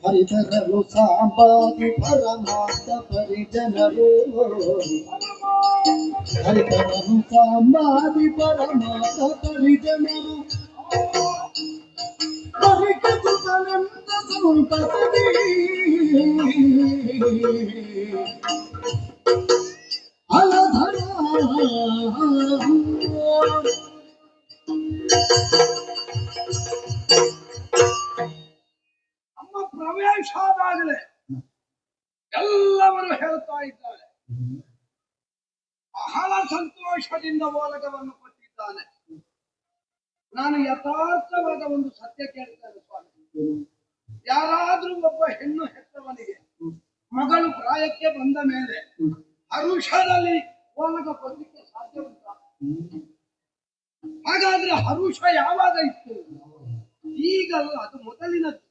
ಹರಿಧರರು ಸಾಂಬಾದಿ ಪರಮಾರ್ಥ ಪರಿಜನರು ಹರಿಧರರು ಸಾಂಬಾದಿ ಪರಮಾರ್ಥ ಪರಿಜನರು ಪರಿಕಸುತನಂದ ಸಂಪದಿ ಅಲಧರ ಪ್ರವೇಶ ಆದಾಗಲೇ ಎಲ್ಲವರು ಹೇಳ್ತಾ ಇದ್ದಾರೆ, ಬಹಳ ಸಂತೋಷದಿಂದ ಓಲಗವನ್ನು ಕೊಟ್ಟಿದ್ದಾನೆ. ನಾನು ಯಥಾರ್ಥವಾದ ಒಂದು ಸತ್ಯ ಕೇಳ್ತೇನೆ ಸ್ವಾಮಿ. ಯಾರಾದ್ರೂ ಒಬ್ಬ ಹೆಣ್ಣು ಹೆತ್ತವನಿಗೆ ಮಗಳು ಪ್ರಾಯಕ್ಕೆ ಬಂದ ಮೇಲೆ ಹರುಷದಲ್ಲಿ ಓಲಗ ಕೊಡಲಿಕ್ಕೆ ಸಾಧ್ಯ ಉಂಟ? ಹಾಗಾದ್ರೆ ಹರುಷ ಯಾವಾಗ ಇತ್ತು? ಈಗಲ್ಲ, ಅದು ಮೊದಲಿನದ್ದು.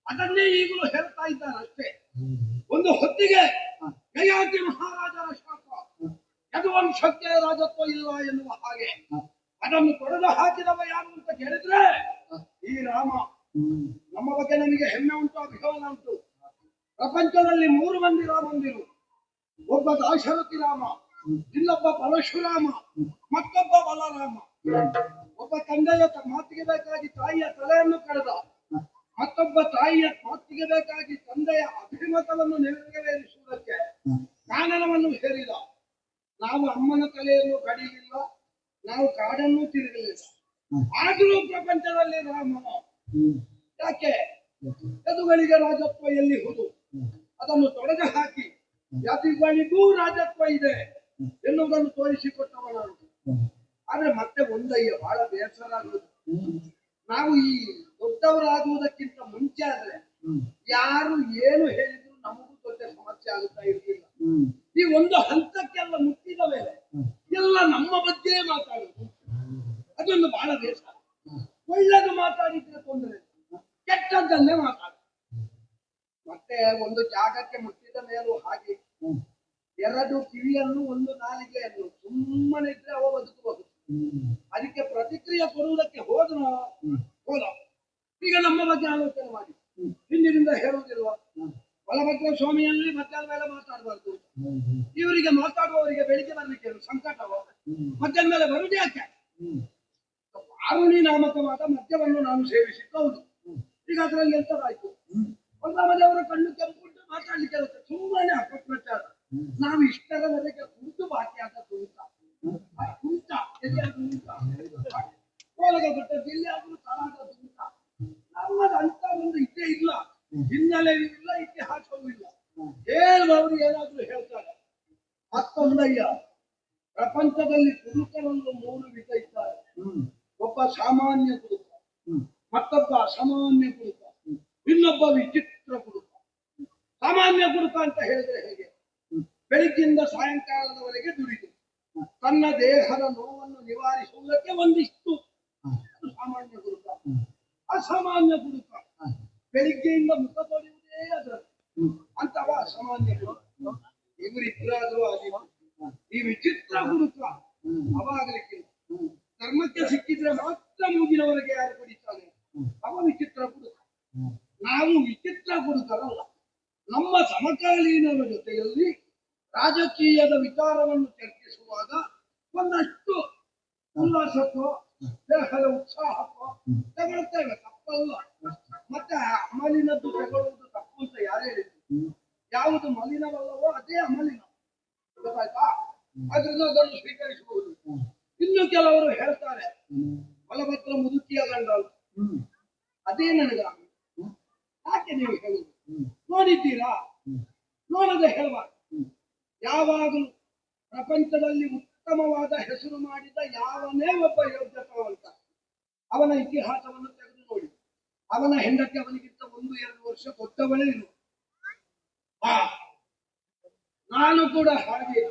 ಅದನ್ನೇ ಈಗಲೂ ಹೇಳ್ತಾ ಇದ್ದಾರೆ ಅಷ್ಟೇ. ಒಂದು ಹೊತ್ತಿಗೆ ಯಯಾತಿ ಮಹಾರಾಜರ ಶಾಪ, ಯದುವಂಶಕ್ಕೆ ರಾಜತ್ವ ಇಲ್ಲ ಎನ್ನುವ ಹಾಗೆ ಅದನ್ನು ತೊಡೆದು ಹಾಕಿದವ ಯಾರು ಅಂತ ಕೇಳಿದ್ರೆ ಈ ರಾಮ. ನಮ್ಮ ಬಗ್ಗೆ ನಮಗೆ ಹೆಮ್ಮೆ ಉಂಟು, ಅಭಿಮಾನ ಉಂಟು. ಪ್ರಪಂಚದಲ್ಲಿ 3 ಮಂದಿ ರಾಮಂದಿರು. ಒಬ್ಬ ದಾಶರಥಿ ರಾಮ, ಇನ್ನೊಬ್ಬ ಪರಶುರಾಮ, ಮತ್ತೊಬ್ಬ ಬಲರಾಮ. ಒಬ್ಬ ತಂದೆಯ ಮಾತಿಗೆ ಬೇಕಾಗಿ ತಾಯಿಯ ತಲೆಯನ್ನು ಕಳೆದ, ಮತ್ತೊಬ್ಬ ತಾಯಿಯ ಮಾತಿಗೆ ಬೇಕಾಗಿ ತಂದೆಯ ಅಭಿಮತವನ್ನು ನೆರವೇರಿಸುವುದಕ್ಕೆ ಕಾನನವನ್ನು ಹೇರಿದ. ನಾವು ಅಮ್ಮನ ತಲೆಯನ್ನು ಕಡಿಲಿಲ್ಲ, ನಾವು ಕಾಡನ್ನು ತಿರುಗಲಿಲ್ಲ. ಆದರೂ ಪ್ರಪಂಚದಲ್ಲಿ ರಾಮ. ಯಾಕೆ? ಯದುಗಳಿಗೆ ರಾಜತ್ವ ಎಲ್ಲಿ ಹುದು, ಅದನ್ನು ತೊಡೆದು ಹಾಕಿ ಯದುಗಳಿಗೂ ರಾಜತ್ವ ಇದೆ ಎನ್ನುವುದನ್ನು ತೋರಿಸಿಕೊಟ್ಟವ ನಾನು. ಆದ್ರೆ ಮತ್ತೆ ಒಂದಯ್ಯ, ಬಹಳ ಬೇಸರ ಆಗುವುದು. ನಾವು ಈ ದೊಡ್ಡವರಾಗುವುದಕ್ಕಿಂತ ಮುಂಚೆ ಆದ್ರೆ ಯಾರು ಏನು ಹೇಳಿದ್ರು ನಮಗೂ ದೊಡ್ಡ ಸಮಸ್ಯೆ ಆಗುತ್ತಾ ಇರಲಿಲ್ಲ. ಈ ಒಂದು ಹಂತಕ್ಕೆಲ್ಲ ಮುಟ್ಟಿದ ಮೇಲೆ ಎಲ್ಲ ನಮ್ಮ ಬಗ್ಗೆ ಮಾತಾಡುದು, ಅದೊಂದು ಬಹಳ ಬೇಸರ. ಒಳ್ಳೆದು ಮಾತಾಡಿದ್ರೆ ತೊಂದರೆ, ಕೆಟ್ಟದ್ದನ್ನೇ ಮಾತಾಡ. ಮತ್ತೆ ಒಂದು ಜಾಗಕ್ಕೆ ಮುಟ್ಟಿದ ಮೇಲೂ ಹಾಗೆ 2 ಕಿವಿಯನ್ನು 1 ನಾಲಿಗೆಯನ್ನು ಸುಮ್ಮನೆ ಇದ್ರೆ ಅವ ಬದುಕಬಹುದು. ಅದಕ್ಕೆ ಪ್ರತಿಕ್ರಿಯೆ ಕೊಡುವುದಕ್ಕೆ ಹೋದ. ಈಗ ನಮ್ಮ ಬಗ್ಗೆ ಆಲೋಚನೆ ಮಾಡಿ, ಹಿಂದಿನಿಂದ ಹೇಳುವುದಿಲ್ವ? ಬಲಭದ್ರ ಸ್ವಾಮಿಯಲ್ಲಿ ಮಧ್ಯಾಹ್ನ ಮೇಲೆ ಮಾತಾಡಬಾರ್ದು. ಇವರಿಗೆ ಮಾತಾಡುವವರಿಗೆ ಬೆಳಿಗ್ಗೆ ಬರ್ಲಿಕ್ಕೆ ಸಂಕಟವ, ಮಧ್ಯಾಹ್ನ ಮೇಲೆ ಬರುವುದು ಯಾಕೆ? ವಾರುಣಿ ನಾಮಕವಾದ ಮದ್ಯವನ್ನು ನಾನು ಸೇವಿಸಿದ್ದು. ಈಗ ಅದರಲ್ಲಿ ಎಂತದಾಯ್ತು? ಒಂದವರ ಕಣ್ಣು ಕೆಂಪುಂಟು, ಮಾತಾಡ್ಲಿಕ್ಕೆ ಇರುತ್ತೆ, ಸುಮ್ಮನೆ ಅಪಪ್ರಚಾರ. ನಾವು ಇಷ್ಟರವರೆಗೆ ಕುರಿತು ಬಾಕಿ ಆದ ಕುಂಟ ಕೋಲಗ ಬಿಟ್ಟದ್ದು ಇಲ್ಲಿ ಆದರೂ ತರಹದ ದುಂಟ. ನಮ್ಮದು ಅಂತ ಒಂದು ಇದ್ದೇ ಇಲ್ಲ, ಹಿನ್ನೆಲೆಯೂ ಇಲ್ಲ, ಇತಿಹಾಸವೂ ಇಲ್ಲ. ಹೇಳುವವರು ಏನಾದ್ರೂ ಹೇಳ್ತಾರೆ. ಮತ್ತೊಂದಯ್ಯ, ಪ್ರಪಂಚದಲ್ಲಿ ಕುರುಕರನ್ನು 3 ವಿಧ ಇದ್ದಾರೆ. ಒಬ್ಬ ಸಾಮಾನ್ಯ ಕುರುಕ, ಮತ್ತೊಬ್ಬ ಅಸಾಮಾನ್ಯ ಕುರುಕ, ಇನ್ನೊಬ್ಬ ವಿಚಿತ್ರ ಕುರುಕ. ಅಸಾಮಾನ್ಯ ಗುರುಕ ಅಂತ ಹೇಳಿದ್ರೆ ಹೇಗೆ? ಬೆಳಿಗ್ಗಿಂದ ಸಾಯಂಕಾಲದವರೆಗೆ ದುಡಿದು ತನ್ನ ದೇಹದ ನೋವನ್ನು ನಿವಾರಿಸುವುದಕ್ಕೆ ಒಂದಿಷ್ಟು, ಅದು ಸಾಮಾನ್ಯ ಗುರುಕ. ಅಸಾಮಾನ್ಯ ಗುರುಕ ಬೆಳಿಗ್ಗೆಯಿಂದ ಮುಖ ತೊಳೆಯುವುದೇ ಅದರಲ್ಲಿ, ಅಂತವ ಅಸಾಮಾನ್ಯ ಗುರುಕ. ಇವರಿಬ್ಬರಾದರೂ ಆಗಿಲ್ಲ. ಈ ವಿಚಿತ್ರ ಗುರುಕ ಅವಾಗಲಿಕ್ಕಿಲ್ಲ. ಧರ್ಮಕ್ಕೆ ಸಿಕ್ಕಿದ್ರೆ ಮಾತ್ರ ಮೂಗಿನವರೆಗೆ ಯಾರು ಕುಡಿತಾನೆ, ಅವ ವಿಚಿತ್ರ ಗುರುಕ. ನಾವು ವಿಚಿತ್ರ ಗುರುಕರಲ್ಲ. ನಮ್ಮ ಸಮಕಾಲೀನರ ಜೊತೆಯಲ್ಲಿ ರಾಜಕೀಯದ ವಿಚಾರವನ್ನು ಚರ್ಚಿಸುವಾಗ ಒಂದಷ್ಟು ಉಲ್ಲಾಸಕ್ಕೋ ದೇಹದ ಉತ್ಸಾಹಕ್ಕೋ ತಗೊಳ್ತೇವೆ, ತಪ್ಪಲ್ಲ. ಮತ್ತೆ ಅಮಲಿನದ್ದು ತಗೊಳ್ಳುವುದು ತಪ್ಪು ಅಂತ ಯಾರೇ ಹೇಳಿದ್ರು? ಯಾವುದು ಮಲಿನವಲ್ಲವೋ ಅದೇ ಅಮಲಿನ, ಗೊತ್ತಾಯ್ತಾ? ಅದರಿಂದ ಅದನ್ನು ಸ್ವೀಕರಿಸಬಹುದು. ಇನ್ನು ಕೆಲವರು ಹೇಳ್ತಾರೆ ಬಲಭದ್ರ ಮುದುಕಿಯ ಗಂಡ ಅಂತ. ಅದೇ ನನಗ ಯಾಕೆ ನೀವು ಹೇಳುದು? ನೋಡಿದ್ದೀರಾ? ನೋಡದೆ ಹೇಳಬಾರ್ದು. ಯಾವಾಗಲೂ ಪ್ರಪಂಚದಲ್ಲಿ ಉತ್ತಮವಾದ ಹೆಸರು ಮಾಡಿದ ಯಾವನೇ ಒಬ್ಬ ಯೋಗ್ಯತವಂತ ಅವನ ಇತಿಹಾಸವನ್ನು ತೆಗೆದು ನೋಡಿ. ಅವನ ಹೆಂಡತಿ ಅವನಿಗಿಂತ 1-2 ವರ್ಷ ದೊಡ್ಡವಳೇ ಇರು. ನಾನು ಕೂಡ ಹಾಗೆ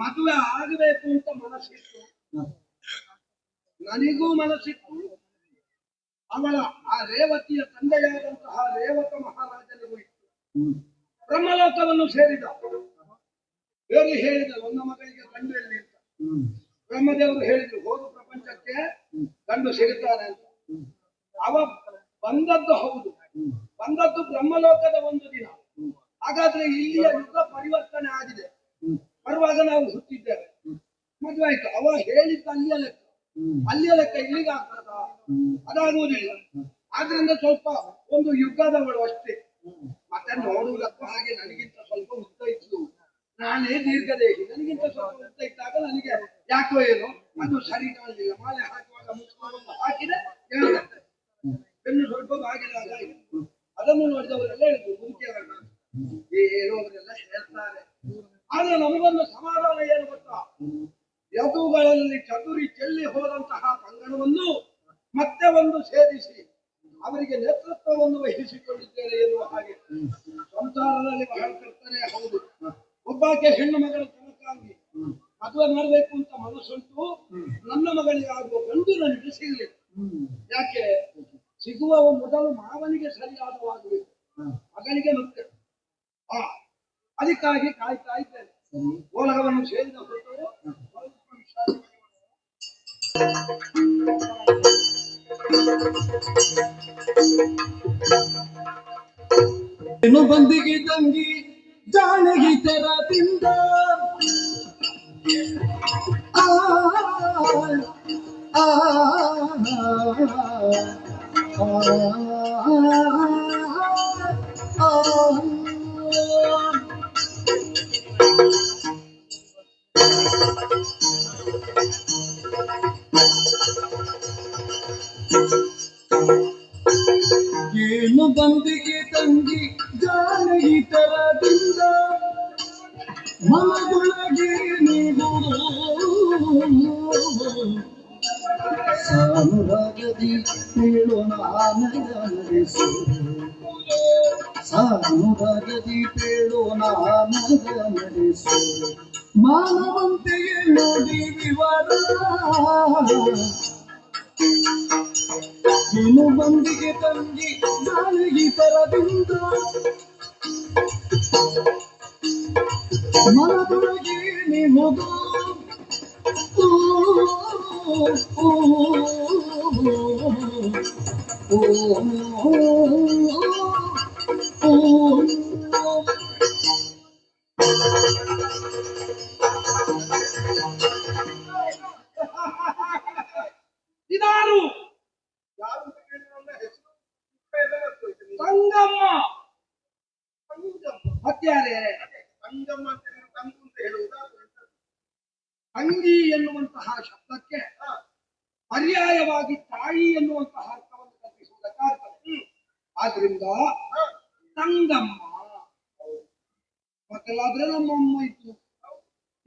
ಮದುವೆ ಆಗಬೇಕು ಅಂತ ಮನಸ್ಸಿತ್ತು, ನನಗೂ ಮನಸ್ಸಿತ್ತು, ಅವಳ ಆ ರೇವತಿಯ ತಂದೆಯಾದಂತಹ ರೇವತ ಮಹಾರಾಜನಿಗೂ ಇತ್ತು. ಬ್ರಹ್ಮಲೋಕವನ್ನು ಸೇರಿದ. ಬೇರೆ ಹೇಳಿದ ನನ್ನ ಮಗಳಿಗೆ ಗಂಡು ಎಲ್ಲಿ ಅಂತ. ಬ್ರಹ್ಮದೇವರು ಹೇಳಿದ್ರು ಹೋಗು ಪ್ರಪಂಚಕ್ಕೆ ಗಂಡು ಸಿಗುತ್ತಾನೆ ಅಂತ. ಅವ ಬಂದದ್ದು ಹೌದು, ಬಂದದ್ದು ಬ್ರಹ್ಮಲೋಕದ ಒಂದು ದಿನ. ಹಾಗಾದ್ರೆ ಇಲ್ಲಿಯ ಯುಗ ಪರಿವರ್ತನೆ ಆಗಿದೆ. ಬರುವಾಗ ನಾವು ಹುಟ್ಟಿದ್ದೇವೆ, ಮದುವೆ ಆಯ್ತು. ಅವ ಹೇಳಿದ್ದ ಅಲ್ಲಿಯ ಲೆಕ್ಕ, ಅಲ್ಲಿಯ ಲೆಕ್ಕ ಇಲ್ಲಿಗೆ ಆಗ್ತದ? ಅದಾಗುವುದಿಲ್ಲ. ಆದ್ರಿಂದ ಸ್ವಲ್ಪ ಒಂದು ಯುಗದವಳು ಅಷ್ಟೇ. ಮತ್ತೆ ನೋಡುವುದಕ್ಕೂ ಹಾಗೆ ನನಗಿಂತ ಸ್ವಲ್ಪ ಉದ್ದ ಇತ್ತು, ನಾನೇ ದೀರ್ಘದೇಹಿ. ನನಗಿಂತ ಸ್ವಲ್ಪ ಉದ್ದ ಇದ್ದಾಗ ನನಗೆ ಯಾಕೋ ಏನೋ ಅದು ಸರಿ ಕಾಣಲಿಲ್ಲ. ಮಾಲೆ ಹಾಕುವಾಗ ಮುಖ್ಯವನ್ನು ಹಾಕಿದೆ, ಬೆನ್ನು ಸ್ವಲ್ಪ ಬಾಗಿಲಾಗ ಅದನ್ನು ನೋಡಿದವರೆಲ್ಲ ಹೇಳಿದ್ರು ಮುದುಕಿಯ ಗಂಡ ಏನೋ ಅವರೆಲ್ಲ ಹೇಳ್ತಾರೆ. ಆದ್ರೆ ನಮಗೊಂದು ಸಮಾಧಾನ ಏನು ಗೊತ್ತಾ? ಯದುಗಳಲ್ಲಿ ಚತುರಿ ಚೆಲ್ಲಿ ಹೋದಂತಹ ಕಂಗಣವನ್ನು ಮತ್ತೆ ಒಂದು ಸೇರಿಸಿ ಅವರಿಗೆ ನೇತೃತ್ವವನ್ನು ವಹಿಸಿಕೊಂಡಿದ್ದೇನೆ ಎನ್ನುವ ಹಾಗೆ. ಸಂಸಾರದಲ್ಲಿ ಬಹಳ ಕರ್ತನೆ ಹೌದು. ಒಬ್ಬಾಕೆ ಹೆಣ್ಣು ಮಗಳ ತನಕಾಗಿ ಮದುವೆ ಮಾಡಬೇಕು ಅಂತ ಮನಸ್ಸುಂಟು. ನನ್ನ ಮಗಳಿಗೆ ಆಗುವ ಗಂಡು ನನಗೆ ಸಿಗಲಿಲ್ಲ. ಯಾಕೆ? ಸಿಗುವ ಮೊದಲು ಮಾವನಿಗೆ ಸರಿಯಾದವಾಗಬೇಕು, ಮಗಳಿಗೆ ಮತ್ತೆ. ಅದಕ್ಕಾಗಿ ಕಾಯ್ತಾ ಇದ್ದೇನೆ. ಓಲಗವನ್ನು ಸೇರಿದ ಹೊರತು ಇನ್ನು ಬಂದಿಗೆ ತಂಗಿ ಜಾನಗಿ ತೆರದಿಂದ ಆ ಆ ಏನು ಬಂದಿಗೆ ತಂಗಿ ಜಾನಗಿ ತರದಿಂದ ಮನದೊಳಗೆ ನೀವು ಸಾನುರಾಗದಿ ಹೇಳೋಣ ನಡೆಸು, ಸಾನುರಾಗದಿ ಹೇಳೋಣ ನಡೆಸು. ಮಾನವಂತೆಯೇ ನೋಡಿ ವಿವರ ಏನು ಬಂದಿಗೆ ತಂಗಿ ಜಾನಗಿ ತರದಿಂದ ಮನದೊಳಗೆ ನಿಮಗೂ ಇದಾರು ಸಂಗಮ್ಮ. ಮತ್ಯಾರೆ ಸಂಗಮ್ಮ ಅಂತ ಹೇಳುವುದಾ? ಅಂಗಿ ಎನ್ನುವಂತಹ ಶಬ್ದಕ್ಕೆ ಪರ್ಯಾಯವಾಗಿ ತಾಯಿ ಎನ್ನುವಂತಹ ಅರ್ಥವನ್ನು ಕಲ್ಪಿಸುವುದಕ್ಕಾಗ್ತದೆ. ಆದ್ರಿಂದ ಸಂಗಮ್ಮ ಮಕ್ಕಳಾದ್ರೆ ನಮ್ಮ ಅಮ್ಮ ಇತ್ತು.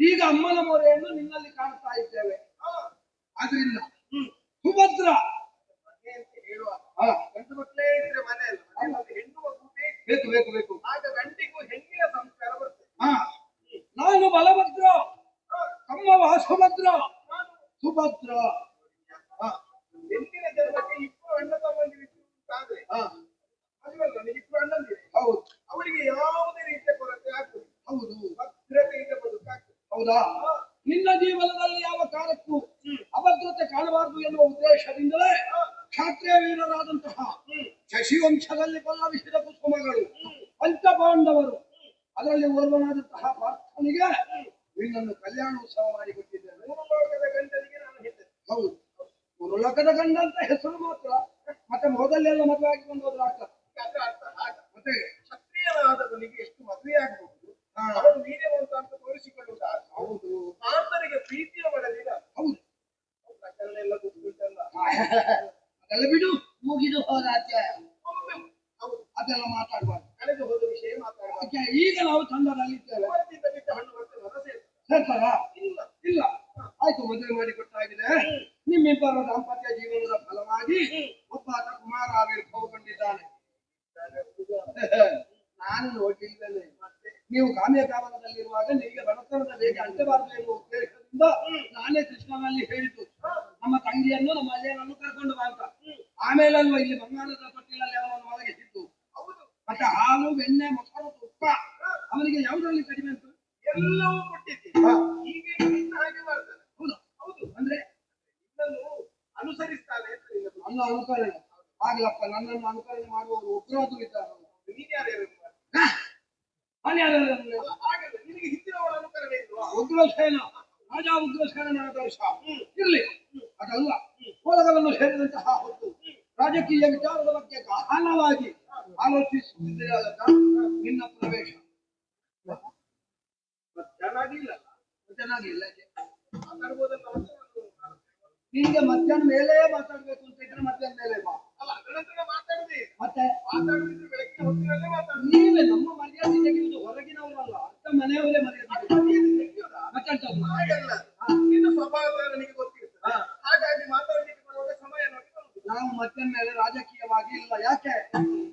ಈಗ ಅಮ್ಮನ ಮೊರೆಯನ್ನು ನಿನ್ನಲ್ಲಿ ಕಾಣ್ತಾ ಇದ್ದೇವೆ. ಆದ್ರಿಂದ ಸುಭದ್ರ ಹೇಳುವಾಗ ಗಂಡು ಮಕ್ಕಳೇ ಇದ್ರೆ ಮನೆ ಅಲ್ಲ, ಹೆಣ್ಣು ಮಗು ಬೇಕು ಬೇಕು ಬೇಕು. ಆಗ ಗಂಡಿಗೂ ಹೌದಾ? ನಿನ್ನ ಜೀವನದಲ್ಲಿ ಯಾವ ಕಾಲಕ್ಕೂ ಅಭದ್ರತೆ ಕಾಣಬಾರದು ಎನ್ನುವ ಉದ್ದೇಶದಿಂದಲೇ ಕ್ಷಾತ್ರಿಯ ವೀರರಾದಂತಹ ಶಶಿವಂಶದಲ್ಲಿ ಪಲ್ಲವಿಸಿದ ಕುಸುಮಗಳು ಪಂಚಪಾಂಡವರು ಅದರಲ್ಲಿ ಓರ್ವನಾದಂತಹ ಪಾರ್ಥನಿಗೆ ನಿನ್ನನ್ನು ಕಲ್ಯಾಣೋತ್ಸವ ಮಾಡಿಕೊಟ್ಟಿದ್ದೇನೆ. ಗಂಡನಿಗೆ ನಾನು ಹೇಳಿದ್ದೆ. ಹೌದು, ಮುರುಲೋಕದ ಗಂಡ ಅಂತ ಹೆಸರು ಮಾತ್ರ, ಮತ್ತೆ ಮೊದಲೆಲ್ಲ ಮದುವೆ ಆಗಿ ಬಂದೋದ್ರ ಆಗ್ತದೆ. ಮತ್ತೆ ಕ್ಷತ್ರಿಯನಾದವನಿಗೆ ಎಷ್ಟು ಮದುವೆ ಆಗಬಹುದು, ಅವನು ವೀರ್ಯವಂತ ಅಂತ ತೋರಿಸಿಕೊಳ್ಳುವುದ? ಹೌದು, ಪಾರ್ಥನಿಗೆ ಪ್ರೀತಿಯ ಒಳದಿನ. ಹೌದು, ಎಲ್ಲ ಗೊತ್ತುಂಟಲ್ಲ. ಅದೆಲ್ಲ ಬಿಡು, ಮುಗಿದು ಹೋದ ಅಧ್ಯಾಯ. ಹೌದು, ಅದೆಲ್ಲ ಮಾತಾಡ್ಬಾರ್ದು. ಕಳೆದು ಹೋದ ವಿಷಯ ಮಾತಾಡುವ. ಈಗ ನಾವು ತಂಡದಲ್ಲಿದ್ದೇವೆ. ಬಿಟ್ಟ ಹಣ್ಣು ಮತ್ತೆ ಹೊರ ಸೇರ್ತಾರ? ಇಲ್ಲ. ಇಲ್ಲ. ಆಯ್ತು, ಮದುವೆ ಮಾಡಿ ಕೊಟ್ಟಾಗಿದೆ. ನಿಮ್ಮಿಬ್ಬರ ದಾಂಪತ್ಯ ಜೀವನದ ಫಲವಾಗಿ ಒಬ್ಬ ಆತ ಕುಮಾರ ಆವಿರ್ಭವಗೊಂಡಿದ್ದಾನೆ. ನಾನು ನೋಡಿದ್ದೇನೆ. ನೀವು ಕಾಮ್ಯಕಾವನದಲ್ಲಿರುವಾಗ ನಿಮಗೆ ಬಡತನದ ಬೇಗ ಅಂಟಬಾರದು ಎನ್ನುವ ಉದ್ದೇಶದಿಂದ ನಾನೇ ಕೃಷ್ಣನಲ್ಲಿ ಹೇಳಿದ್ದು ನಮ್ಮ ತಂಗಿಯನ್ನು ನಮ್ಮ ಅಳಿಯನನ್ನು ಕರ್ಕೊಂಡು ಬಾ ಅಂತ. ಆಮೇಲೆ ಅಲ್ವಾ ಇಲ್ಲಿ ಬಂಗಾರದ ತೊಟ್ಟಿಲಲ್ಲಿ ಅವನನ್ನು ಒಳಗಿಸಿದ್ದು. ಮತ್ತೆ ಹಾಲು, ಬೆಣ್ಣೆ, ಮೊಸರು, ತುಪ್ಪ ಅವನಿಗೆ ಯಾವುದರಲ್ಲಿ ಕಡಿಮೆ ಉಂಟು? ಎಲ್ಲವೂ ಕೊಟ್ಟಿದ್ದೀನಿ. ಈಗ ನಿನ್ನ ಹಾಗೆ ಮಾಡ್ತಾನೆ. ಹೌದು. ಹೌದು, ಅಂದ್ರೆ ನಿನ್ನನ್ನು ಅನುಸರಿಸ್ತಾನೆ ಅಂತ ನಿನ್ನ ನನ್ನ ಅನುಕರಣೆ ಆಗ್ಲಪ್ಪ. ನನ್ನನ್ನು ಅನುಕರಣೆ ಮಾಡುವವರು ಒಬ್ಬರಾದ್ರೂ ಇದ್ದಾರೆ. ನೀನ್ ಯಾರ್ಯಾರು ಹಾಗಲ್ಲ, ನಿನಗೆ ಹಿಂದಿನವರ ಅನುಕರಣೆ ಇಲ್ವಾ? ಉಗ್ರಸೇನ ರಾಜ ಉಗ್ರಸೇನನ ಆದರ್ಶ ಇರ್ಲಿ, ಅದಲ್ಲ. ಕೋಲಗಳನ್ನು ಸೇರಿದಂತಹ ಹೊತ್ತು ರಾಜಕೀಯ ವಿಚಾರದ ಬಗ್ಗೆ ಗಹನವಾಗಿ ಆಲೋಚಿಸುತ್ತಿದ್ದ ನಿನ್ನ ಪ್ರವೇಶ ಚೆನ್ನಾಗಿಲ್ಲ. ಚೆನ್ನಾಗಿಲ್ಲ. ಮಾತಾಡ್ಬೋದಲ್ಲ. ನಿನ್ಗೆ ಮಧ್ಯಾಹ್ನ ಮೇಲೆ ಮಾತಾಡ್ಬೇಕು ಅಂತ ಇದ್ರೆ ಮಧ್ಯಾಹ್ನ ಮೇಲೆ ಬಾ. ಅಲ್ಲ, ಅದರ ಮಾತಾಡದೆ ಮತ್ತೆ ಮಾತಾಡುದಿದ್ರೆ ಬೆಳಗ್ಗೆ ಹೊತ್ತಿನಲ್ಲೇ ಮಾತಾಡುದು. ನೀವೇ ನಮ್ಮ ಮರ್ಯಾದೆ ತೆಗೆಯುವುದು ಹೊರಗಿನವರಲ್ಲ, ಅಂತ ಮನೆಯವರೇ ಮರ್ಯಾದೆ ಮತ್ತೆ ಹಾಗಲ್ಲ, ನಿನ್ನ ಸ್ವಭಾವ ನನಗೆ ಗೊತ್ತಿರ್ತದೆ. ಹಾಗಾಗಿ ಮಾತಾಡ್ಲಿಕ್ಕೆ ಬರುವಾಗ ಸಮಯ ನೋಡಿ ಬರುದು. ನಾವು ಮಧ್ಯಾಹ್ನ ಮೇಲೆ ರಾಜಕೀಯವಾಗಿ ಇಲ್ಲ. ಯಾಕೆ?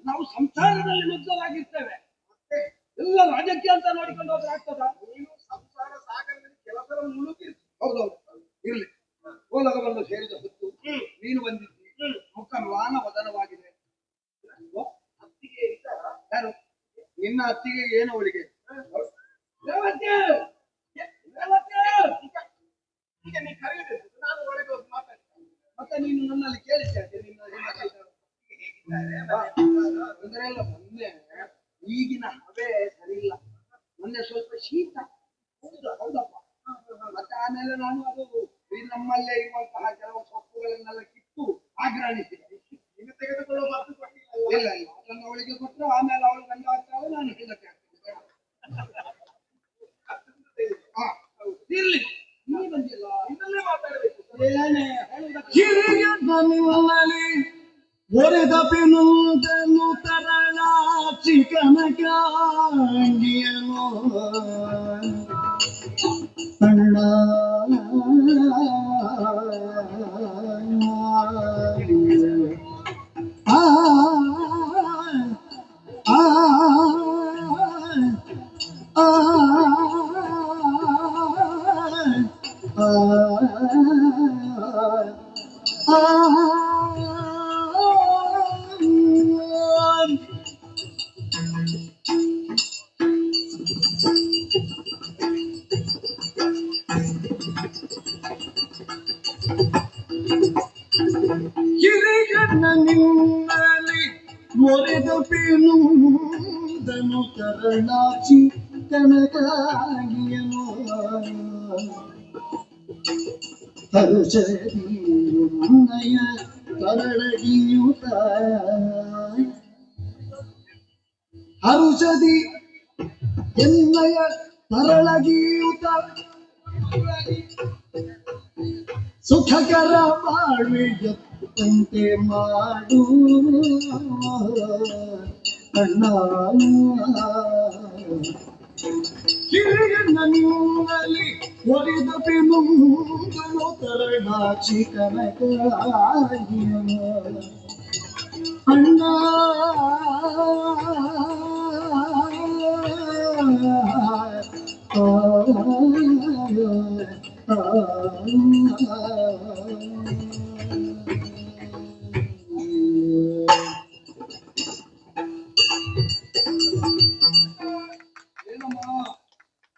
ನಾವು ಸಂಸಾರದಲ್ಲಿ ಮುಗ್ಧವಾಗಿರ್ತೇವೆ. ಮತ್ತೆ ಎಲ್ಲ ರಾಜಕೀಯ ಅಂತ ನೋಡಿಕೊಂಡು ಹೋದ್ರೆ ಆಗ್ತದ? ನೀನು ಸಂಸಾರ ಸಾಗರದಲ್ಲಿ ಕೆಲಸದ ಮುಳುಗಿರ್ತಿ. ಹೌದೌದು, ಇರ್ಲಿ. ಕೋಲಗವನ್ನು ಸೇರಿದ ಹೊತ್ತು ನೀನು ಬಂದಿದ್ದಿ. ಮುಖ ಮ್ಲಾನ ವದನವಾಗಿದೆ. ಅತ್ತಿಗೆ ಯಾರು? ನಿನ್ನ ಅತ್ತಿಗೆ ಏನು ಅವಳಿಗೆ? ಈಗ ನೀ ಕರೆಯುವುದು, ನಾನು ಒಳಗೆ ಹೋಗಿ ಮಾತಾಡ್ತೇನೆ. ಮತ್ತೆ ನೀನು ನನ್ನಲ್ಲಿ ಕೇಳಿದ್ದೆ ನಿನ್ನ ಹೇಗಿದ್ದಾರೆ ತೊಂದರೆ ಇಲ್ಲ. ಮೊನ್ನೆ ಈಗಿನ ಹವೆ ಸರಿ ಇಲ್ಲ. ಮೊನ್ನೆ ಸ್ವಲ್ಪ ಶೀತ. ಹೌದಾ? ಹೌದಪ್ಪ. ಮತ್ತೆ ಆಮೇಲೆ ನಾನು ಅದು ನಮ್ಮಲ್ಲೇ ಇರುವಂತಹ ಕೆಲವು ಸೊಪ್ಪುಗಳನ್ನೆಲ್ಲ ಕಿತ್ತು ಆಗ್ರಹಿಸಿದೆ. ಇನ್ನು ತೆಗೆದುಕೊಳ್ಳುವ ಮಾತು ಕೊಟ್ಟಿಲ್ಲ. ಇಲ್ಲ ಇಲ್ಲ, ಅದನ್ನು ಅವಳಿಗೆ ಕೊಟ್ಟರು. ಆಮೇಲೆ ಅವಳು ಗಂಡ ಆಗ್ತಾಳೆ, ನಾನು ಹೇಳಕ್ಕೆ ಆಗ್ತದೆ. ಇರ್ಲಿ, ನೀ ಬಂದಿಲ್ಲ. ಇನ್ನಲ್ಲೇ ಮಾತಾಡಬೇಕು. ಏನೇ ಹೇಳುವುದಕ್ಕೆ ಹಿರಿಯ ನಿಮ್ಮಲ್ಲಿ ಒರೆದ ಪಿನುದನು ತರಳ ಚಿಕನಕಾಂಗಿಯನು ಅಣ್ಣ ಆ ಆ ಆ ಹಿರಿಯಣ್ಣ ನಿಮ್ಮಲ್ಲಿ ಮೊರೆದ ಪೇನುದನು ಕರಣಾಚಿ ಕನಕಾಗಿಯನು ಹರುಷದಿಯುನ್ನಯ ಕರಳಗಿಯುತ ಹರುಷದಿ ಎನ್ನಯ ತರಳಗಿಯುತ ಸುಖಕರ ಬಾಳ್ವೆಯಂತೆ ಮಾಡು ಅಣ್ಣ ಹಿರಿಯಣ್ಣ ನಿಮ್ಮಲ್ಲಿ ಒರೆದ ಪಿನುಂದನು ತರಳಾಚಿ ಕನಕಾಗಿಯನು ಅಣ್ಣ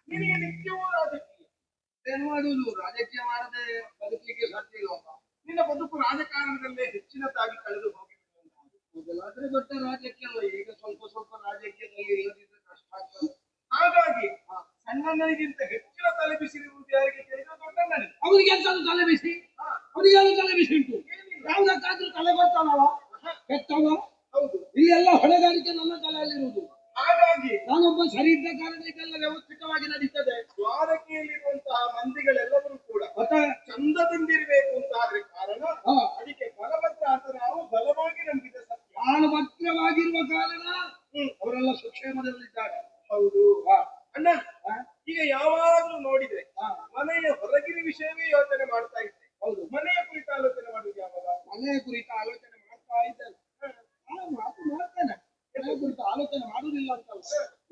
ನಿನಗೆ ನಿತ್ಯವೂ ರಾಜಕೀಯ. ಇರುವುದು. ರಾಜಕೀಯ ಮಾಡದೆ ಬದುಕಲಿಕ್ಕೆ ಸಾಧ್ಯ ಇಲ್ಲಪ್ಪ. ನಿನ್ನ ಬದುಕು ರಾಜಕಾರಣದಲ್ಲೇ ಹೆಚ್ಚಿನದಾಗಿ ಕಳೆದು ಹೋಗಿರುವಂತಹದ್ದು. ಮೊದಲಾದ್ರೆ ದೊಡ್ಡ ರಾಜಕೀಯ ಅಲ್ಲ, ಈಗ ಸ್ವಲ್ಪ ಸ್ವಲ್ಪ ರಾಜಕೀಯದಲ್ಲಿ ಇಲ್ಲದಿದ್ರೆ ಕಷ್ಟ ಆಗ್ತದೆ. ಹಾಗಾಗಿ ಸಣ್ಣನಿಗಿಂತ ಹೆಚ್ಚಿನ ತಲೆ ಬಿಸಿರುವುದು ಯಾರಿಗೆ ಕೇಳಿದ್ರೆ ದೊಡ್ಡಣ್ಣನಿಗೆ. ಅವನಿಗೆ ಎಂತಾದ್ರು ತಲೆ ಬಿಸಿ, ಅವನಿಗೆ ಏನು ತಲೆ ಬಿಸಿ ಉಂಟು? ಯಾವುದಕ್ಕಾದ್ರೂ ತಲೆ ಬರ್ತಾನವ ಕೆಟ್ಟವ. ಹೌದು. ಇಲ್ಲೆಲ್ಲ ಹೊಣೆಗಾರಿಕೆ ನನ್ನ ತಲೆಯಲ್ಲಿರುವುದು. ಹಾಗಾಗಿ ನಾನೊಬ್ಬ ಸರಿ ಇದ್ದ ಕಾರಣ ಇದೆಲ್ಲ ವ್ಯವಸ್ಥಿತವಾಗಿ ನಡೀತದೆ. ದ್ವಾರಕೆಯಲ್ಲಿರುವಂತಹ ಮಂದಿಗಳೆಲ್ಲರೂ ಕೂಡ ಮತ್ತೆ ಚಂದದಿಂದಿರ್ಬೇಕು ಅಂತ ಆದ್ರೆ ಕಾರಣ ಹಾ, ಅದಕ್ಕೆ ಬಲಭದ್ರ ಅಂತ ನಾವು ಬಲವಾಗಿ ನಂಬಿದ ಸತ್ಯ. ನಾನು ಭದ್ರವಾಗಿರುವ ಕಾರಣ ಅವರೆಲ್ಲ ಸುಕ್ಷೇಮದಲ್ಲಿದ್ದಾರೆ. ಹೌದು. ಹಾ, ಅಣ್ಣ, ಹಾ, ಈಗ ಯಾವಾಗಲೂ ನೋಡಿದ್ರೆ ಹಾ. ಮನೆಯ ಹೊರಗಿನ ವಿಷಯವೇ ಯೋಚನೆ ಮಾಡ್ತಾ ಇದ್ದೆ. ಹೌದು. ಮನೆಯ ಕುರಿತ ಆಲೋಚನೆ ಮಾಡುದು ಯಾವಾಗ? ಮನೆಯ ಕುರಿತ ಆಲೋಚನೆ ಮಾಡ್ತಾ ಇದ್ದೇನೆ. ಮಾತು ಮಾಡ್ತೇನೆ. ಮನೆಯ ಕುರಿತು ಆಲೋಚನೆ ಮಾಡುವುದಿಲ್ಲ ಅಂತಲ್ಲ,